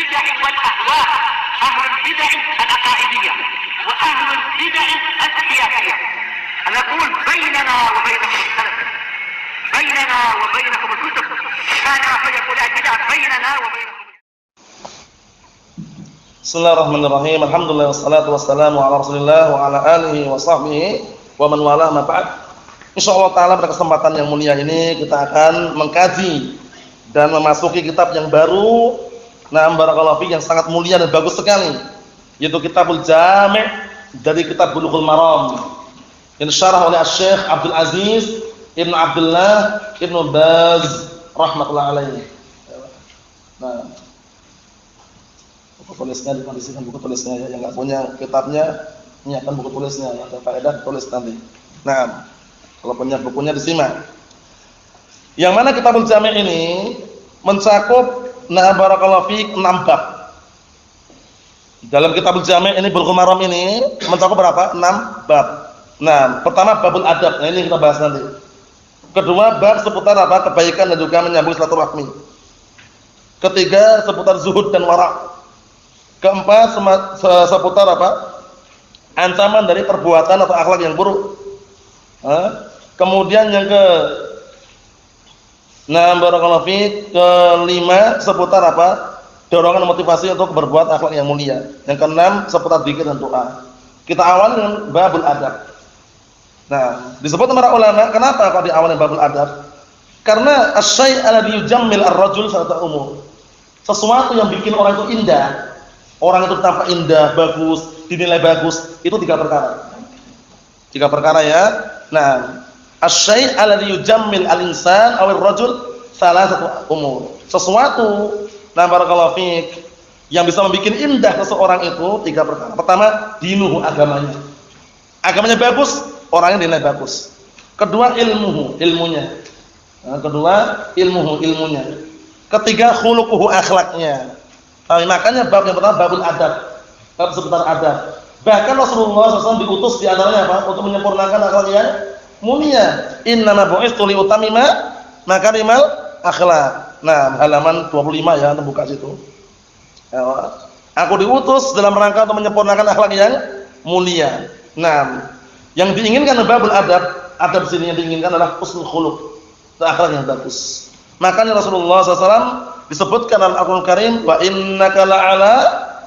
البدع والأهواء، أهل البدع العقائدية وأهل البدع السياسية. نقول بيننا وبينكم السلف، بيننا وبينكم الكتب، كما فيقول البدع بيننا وبينكم. Bismillahirrahmanirrahim. Alhamdulillah wassalatu wassalamu ala Rasulillah wa ala alihi wa sahbihi wa man wala ma ba'd. Insyaallah taala pada kesempatan yang mulia ini kita akan mengkaji dan memasuki kitab yang baru, nah barakallahu fi, yang sangat mulia dan bagus sekali, yaitu Kitabul Jami' dari kitab Bulughul Maram yang disyarah oleh Syekh Abdul Aziz Ibnu Abdullah Ibnu Baz rahmatullahi alaihi. Nah, buku tulisnya dikondisikan, buku tulisnya ya, yang nggak punya kitabnya nyiapkan buku tulisnya, ada faedah tulis nanti. Nah, kalau punya bukunya disimak. Yang mana Kitabul Jami' ini mencakup barakallahu fiik 6 bab. Dalam Kitabul Jami' ini Bulughul Maram ini mencakup berapa? 6 bab. Nah, pertama babul adab. Nah, ini kita bahas nanti. Kedua bab seputar apa? Kebaikan dan juga menyambung silaturahmi. Ketiga seputar zuhud dan wara'. Keempat seputar apa? Ancaman dari perbuatan atau akhlak yang buruk. Kemudian yang barakallahu fiik, kelima seputar apa? Dorongan motivasi untuk berbuat akhlak yang mulia. Yang keenam seputar zikir dan doa. Kita awali dengan babul adab. Nah, disebut para ulama, kenapa kok diawali babul adab? Karena asy-syai' alladhi yujammil ar-rajul salata umur. Sesuatu yang bikin orang itu indah. Orang itu tampak indah, bagus, dinilai bagus, itu 3 perkara. 3 perkara ya. Nah, asy-syai' alladhi yujammil al-insan aw ar-rajul salasatu umur. Sesuatu, barakallahu fiik, yang bisa membuat indah seseorang itu 3 perkara. Pertama, dinuhu, agamanya. Agamanya bagus, orangnya dinilai bagus. Kedua, ilmuhu, ilmunya. Nah, kedua, ilmunya. Ketiga, khuluquhu, akhlaknya. Makanya bab yang pertama babul adab, bab seputar adab. Bahkan Rasulullah SAW diutus di antaranya apa? Untuk menyempurnakan akhlak yang mulia. Innama bu'istu li utammima makarimal akhlak. Nah, halaman 25 ya, Anda buka situ. Aku diutus dalam rangka untuk menyempurnakan akhlak yang mulia. Nah, yang diinginkan babul adab, adab sini yang diinginkan adalah husnul khuluq, akhlak yang bagus. Makanya Rasulullah SAW disebutkan dalam Al-Qur'an Karim, wa innaka la'ala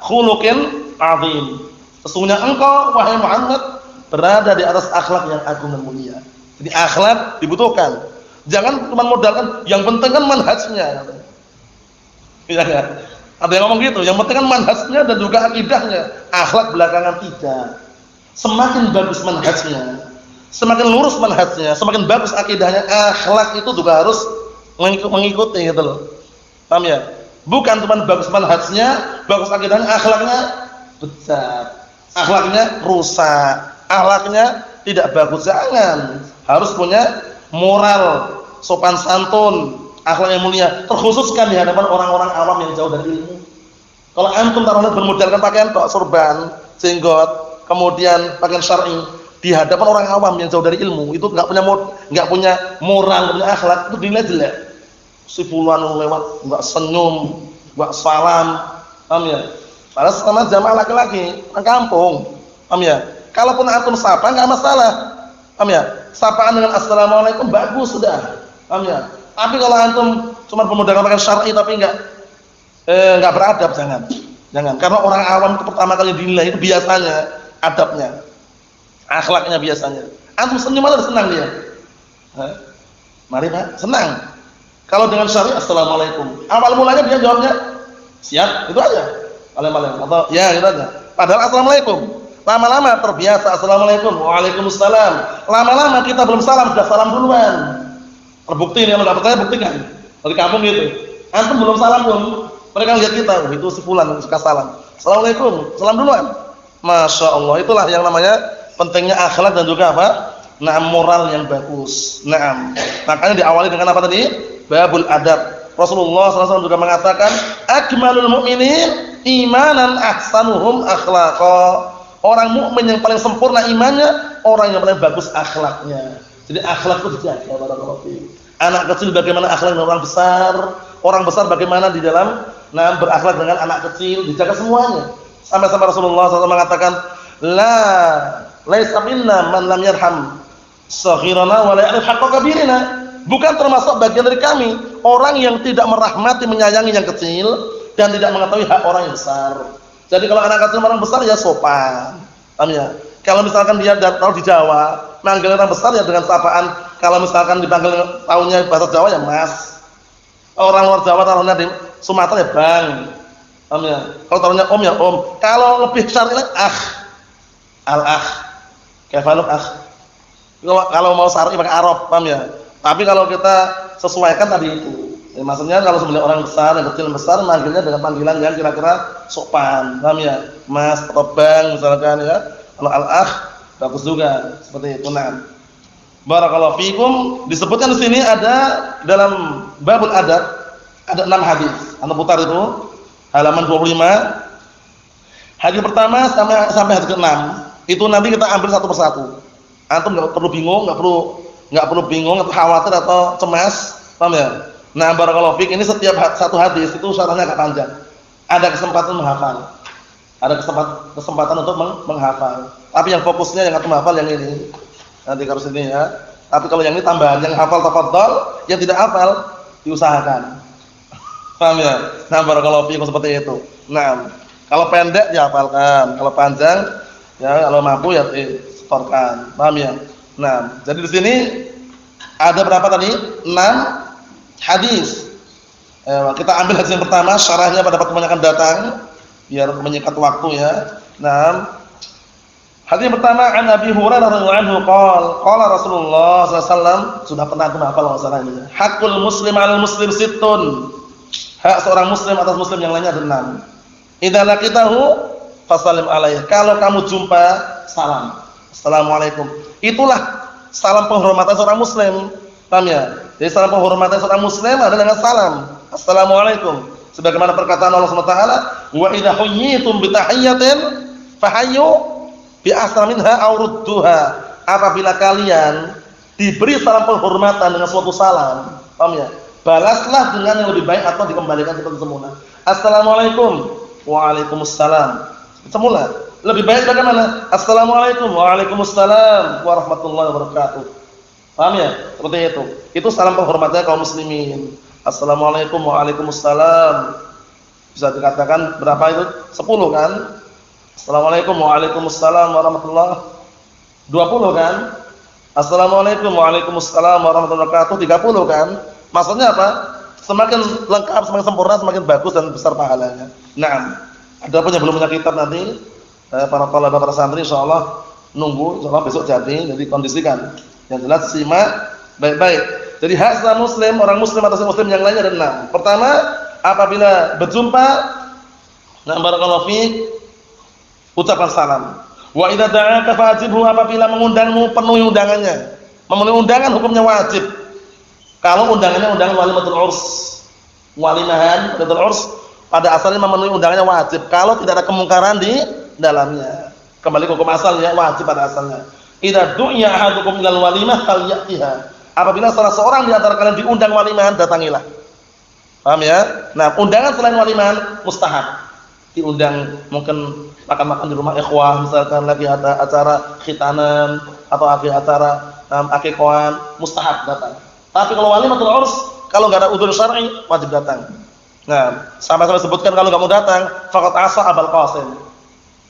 khuluqin 'adzim. Sesungguhnya engkau wahai Muhammad berada di atas akhlak yang agung dan mulia. Jadi akhlak dibutuhkan. Jangan cuma modalkan yang penting kan manhajnya. Iya enggak? Ada yang ngomong gitu, yang penting kan manhajnya dan juga akidahnya. Akhlak belakangan tidak. Semakin bagus manhajnya, semakin lurus manhajnya, semakin bagus akidahnya, akhlak itu juga harus mengikuti gitu loh. Paham ya? Bukan cuma bagus manhajnya, bagus akidahnya, akhlaknya becek, akhlaknya rusak, akhlaknya tidak bagus. Jangan. Harus punya moral, sopan santun, akhlak yang mulia, terkhususkan di hadapan orang-orang awam yang jauh dari ilmu. Kalau antum taruhnya bermodalkan pakaian tok, sorban, jenggot, kemudian pakaian syar'i di hadapan orang awam yang jauh dari ilmu, itu enggak punya moral, enggak punya akhlak, itu dinilai jelek. Si fulan lewat enggak senyum, enggak salam, paham ya? Padahal sama jamaah laki-laki, orang kampung, paham ya? Kalaupun antum sapa enggak masalah, paham ya? Sapaan dengan assalamualaikum bagus sudah, paham ya? Tapi kalau antum cuma bermodalkan pakaian syar'i tapi enggak beradab, jangan. Karena orang awam itu pertama kali dinilai itu biasanya adabnya, akhlaknya biasanya. Antum senyum aja senang dia. Mari Pak, senang. Kalau dengan syar'i assalamualaikum, awal mulanya dia jawabnya siap, itu aja. Alam-alam atau ya gitu aja. Padahal assalamualaikum. Lama-lama terbiasa assalamualaikum, waalaikumsalam. Lama-lama kita belum salam sudah salam duluan. Terbukti ini, kalau enggak percaya buktikan. Dari kampung gitu. Antum belum salam pun mereka lihat kita, itu si fulan suka salam. Assalamualaikum, salam duluan. Masya Allah, itulah yang namanya pentingnya akhlak dan juga apa? Moral yang bagus. Makanya diawali dengan apa tadi? Babul adab. Rasulullah SAW juga mengatakan, akmalul mu'minin imanan ahsanuhum akhlaqa. Orang mukmin yang paling sempurna imannya, orang yang paling bagus akhlaknya. Jadi akhlak itu dijaga. Anak kecil bagaimana akhlaknya orang besar bagaimana di dalam Nah, berakhlak dengan anak kecil, dijaga semuanya. Sampai-sampai Rasulullah SAW mengatakan, laisa minna man lam yarham saghirana wa la ya'rif haqqa kabirina. Bukan termasuk bagian dari kami orang yang tidak merahmati, menyayangi yang kecil dan tidak mengetahui hak orang yang besar. Jadi kalau anak kecil orang besar ya sopan. Paham ya? Kalau misalkan dia tahu di Jawa, manggil orang besar ya dengan sapaan. Kalau misalkan dipanggil tahunya bahasa Jawa ya Mas. Orang luar Jawa tahunya di Sumatera ya Bang. Paham ya? Kalau tahunya Om ya Om. Kalau lebih syar'i al-akh. Kaifanuk akh. Kalau mau syar'i pakai Arab, paham ya? Tapi kalau kita sesuaikan tadi itu. Ya, maksudnya kalau sebenarnya orang besar, yang kecil besar, manggilnya dengan panggilan yang kira-kira sopan, paham ya? Mas atau Bang misalkan ya. Kalau al-akh bagus juga seperti itu. Nah, barakallahu fikum, disebutkan di sini ada dalam babul adab ada 6 hadis. Anda putar itu halaman 25. Hadis pertama sampai hadis ke-6. Itu nanti kita ambil satu persatu. Antum enggak perlu bingung, enggak perlu bingung atau khawatir atau cemas, paham ya? Nah, barakallahu fik, ini setiap satu hadis itu syarahnya agak panjang. Ada kesempatan menghafal. Ada kesempatan untuk menghafal. Tapi yang fokusnya yang antum hafal yang ini. Nanti harus ini ya. Tapi kalau yang ini tambahan, yang hafal tafadhol, yang tidak hafal diusahakan. Paham ya? Nah, barakallahu fiikum seperti itu. Nah, kalau pendek dihafalkan, kalau panjang ya kalau mampu ya setorkan. Paham ya? Nah, jadi di sini ada berapa tadi? 6 hadis. Kita ambil hadis yang pertama, syarahnya pada pertemuan yang akan datang biar menyingkat waktu ya. Nah, hadis yang pertama an Abi Hurairah radhiyallahu anhu qala Rasulullah sallallahu alaihi wasallam, sudah pernah hafal masalah ini. Hakul muslim 'alal muslim sittun. Hak seorang muslim atas muslim yang lainnya ada 6. Idza laqitahu fasallim alaihi. Kalau kamu jumpa, salam. Assalamualaikum. Itulah salam penghormatan seorang muslim. Paham ya? Jadi salam penghormatan seorang muslim adalah dengan salam. Assalamualaikum. Sebagaimana perkataan Allah Subhanahu wa taala, "Wa idza huyyitum bi tahiyyatin fahayyu bi ahsana minha aw rudduha." Apabila kalian diberi salam penghormatan dengan suatu salam, paham ya? Balaslah dengan yang lebih baik atau dikembalikan seperti semula. Assalamualaikum. Waalaikumsalam. Semula. Lebih baik bagaimana? Assalamualaikum. Waalaikumsalam warahmatullahi wabarakatuh. Paham ya? Seperti itu. Itu salam penghormatannya kaum muslimin. Assalamualaikum. Waalaikumsalam. Bisa dikatakan berapa itu? 10 kan? Assalamualaikum. Waalaikumsalam warahmatullahi. 20 kan? Assalamualaikum. Waalaikumsalam warahmatullahi wabarakatuh. 30 kan? Maksudnya apa? Semakin lengkap, semakin sempurna, semakin bagus dan besar pahalanya. Nah, ada pun yang belum punya kitab nanti, para talabah, para santri insyaallah nunggu, insyaallah besok jadi kondisikan. Yang jelas simak baik-baik. Jadi hak seorang muslim, orang muslim atas muslim yang lainnya ada 6. Pertama, apabila berjumpa, nah barakallahu fiik, ucapkan salam. Wa idza da'aka fa'jibhu, apabila mengundangmu penuhi undangannya. Memenuhi undangan hukumnya wajib. Kalau undangannya undangan walimatul urs, walimahan walimatul urs, pada asalnya memenuhi undangannya wajib. Kalau tidak ada kemungkaran di dalamnya, kembali ke hukum asalnya wajib pada asalnya. Idza du'iya ahadukum ilal walimah falyatiha. Apabila salah seorang di antara kalian diundang walimahan, datangilah. Paham ya? Nah, undangan selain walimahan mustahab. Diundang mungkin makan-makan di rumah ikhwah, misalkan lagi ada acara khitanan atau acara akikahan, mustahab datang. Tapi kalau walimatul urs, kalau enggak ada udzur syar'i, wajib datang. Nah, sama-sama sebutkan kalau enggak mau datang, faqad asa Abul Qasim.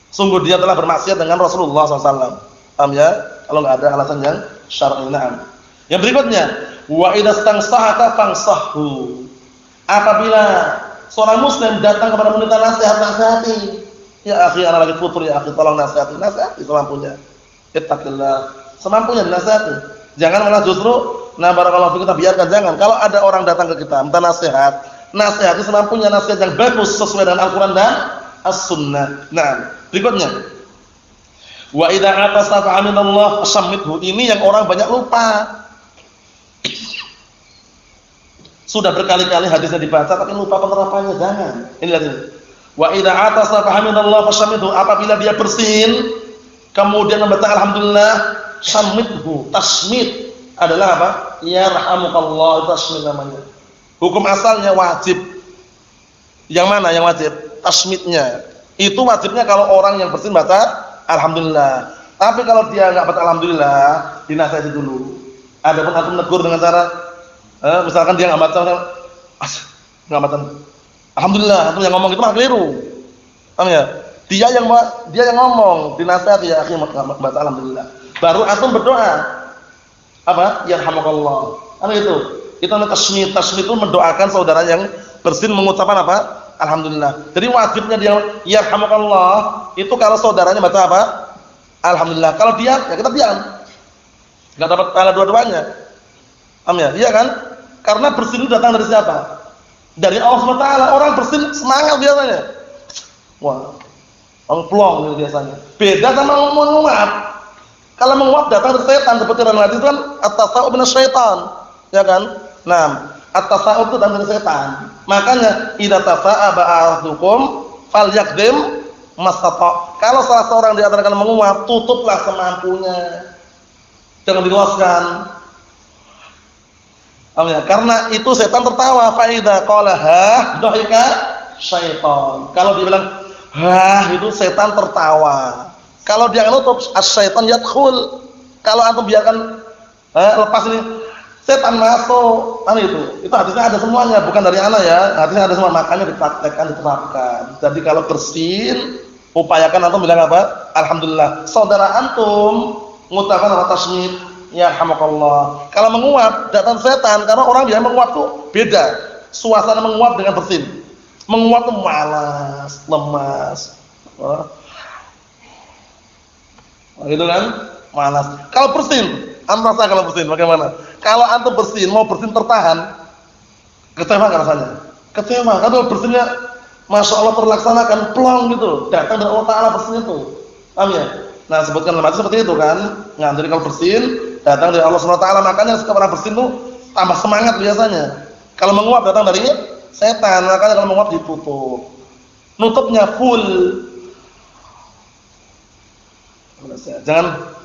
Sungguh dia telah bermaksiat dengan Rasulullah SAW. Paham ya? Kalau enggak ada alasan yang syar'i. Naam. Yang berikutnya, wa idza stansahaka fansahhu. Apabila seorang muslim datang kepada meminta nasihat, nasihati. Ya akhi, ana lagi futur ya akhi, tolong nasihati. Nasihati semampunya. Ittaqillah. Semampunya dinasihati. Jangan malah justru barakallahu fiik kita biarkan, jangan. Kalau ada orang datang ke kita minta nasihat, nasihati semampunya, nasihat yang bagus sesuai dengan Al-Qur'an dan As-Sunnah. Nah, berikutnya. Wa idza atasa fa'amidallah fasammithu. Ini yang orang banyak lupa. Sudah berkali-kali hadisnya dibaca tapi lupa penerapannya, jangan. Ini lihat ini. Wa idza atasa fa'amidallah fasammithu. Apabila dia bersin kemudian membaca alhamdulillah, sammithu. Tasmit adalah apa? Yarhamukallah, itu tasmit namanya. Hukum asalnya wajib. Yang mana yang wajib? Tasmidnya. Itu wajibnya kalau orang yang bersin baca alhamdulillah. Tapi kalau dia enggak baca alhamdulillah, dinasihati dulu. Adapun antum negur dengan cara misalkan dia enggak baca enggak baca alhamdulillah, antum yang ngomong itu mah keliru. Paham ya? Dia yang ngomong, dinasihati ya akhi baca alhamdulillah. Baru antum berdoa. Apa? Yarhamukallah. Apa itu? Itu namanya tasmid. Tasmid itu mendoakan saudara yang bersin mengucapkan apa? Alhamdulillah. Jadi wajibnya dia yarhamukallah itu kalau saudaranya baca apa? Alhamdulillah. Kalau dia ya kita diam. Enggak dapat pahala dua-duanya. Paham ya? Iya kan? Karena bersin itu datang dari siapa? Dari Allah SWT. Orang bersin semangat biasanya. Wah. Orang plong gitu biasanya. Beda sama menguap. Kalau menguap datang dari setan seperti dalam hadis kan at-tasawuf minasyaitan. Ya kan? Nah, at-tasawuf itu datang dari setan. Makanya idza tasa'a ba'dukum falyaqdim mastata'. Kalau salah seorang di antara kalian menguap, tutuplah semampunya. Jangan diluaskan. Ya? Karena itu setan tertawa. Fa idza qala ha dhahika syaitan. Kalau dia bilang ha itu setan tertawa. Kalau dia nutup as-syaitan yadkhul. Kalau antum biarkan lepas ini setan masuk, kan itu hadisnya ada semuanya, bukan dari ana ya, hadisnya ada semua, makanya dipraktekkan, diterapkan. Jadi kalau bersin, upayakan antum bilang apa? Alhamdulillah. Saudara antum mengucapkan apa? Tasmid, yarhamukallah. Kalau menguap, datang setan, karena orang biasa menguap tuh beda. Suasana menguap dengan bersin. Menguap tuh malas, lemas. Gitu kan? Malas. Kalau bersin, antum rasa kalau bersin bagaimana? Kalau antum bersin, mau bersin tertahan, kecewa kan rasanya? Kecewa. Kalau bersinnya, masya Allah terlaksanakan, plong gitu, datang dari Allah Taala bersin itu. Paham ya? Nah, sebutkan dalam hadis seperti itu kan? Nah, jadi kalau bersin, datang dari Allah SWT. Makanya ketika orang bersin itu tambah semangat biasanya. Kalau menguap datang dari setan, makanya kalau menguap ditutup. Nutupnya full. Jangan.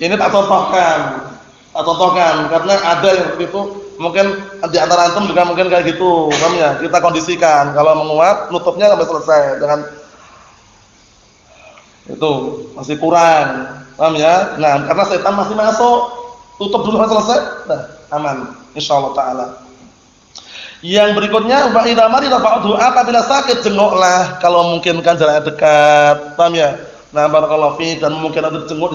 Ini tak contohkan karena ada yang seperti itu, mungkin di antara antum juga mungkin kayak gitu, paham ya? Kita kondisikan kalau menguap nutupnya sampai selesai, dengan itu masih kurang, paham ya? Nah, karena setan masih masuk, tutup dulu sampai selesai, nah, aman insyaallah taala. Yang berikutnya wa idza marida fa'udhu, apabila sakit jenguklah kalau memungkinkan jaraknya dekat, paham ya? Nah, barakallahu fi, dan mungkin ada dicenguk,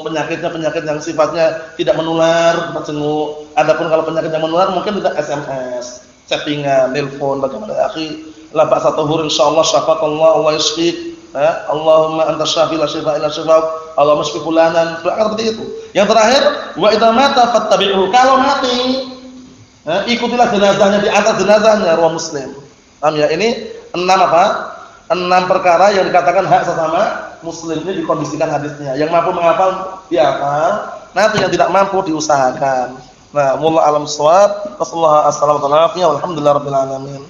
penyakitnya penyakit yang sifatnya tidak menular, kita jenguk. Adapun kalau penyakit yang menular mungkin tidak SMS, chattingan, telepon, bagaimana ya akhi? La ba'sa tahur insyaallah syafatallah Allah yashfik. Allahumma anta syafi la syifa illa syifak. Allahumma shfi fulanan. Doa seperti itu. Yang terakhir, wa idza mata fattabi'u. Kalau mati, ikutilah jenazahnya, di atas jenazahnya, riwayat Muslim. Paham ya? Ini 6 apa? 6 perkara yang dikatakan hak sesama muslim, ini dikondisikan hadisnya. Yang mampu menghafal dihafal, nanti yang tidak mampu diusahakan. Nah, wallahu a'lam bissawab. Wassallallahu alaihi wasallam. Alhamdulillahirabbil alamin.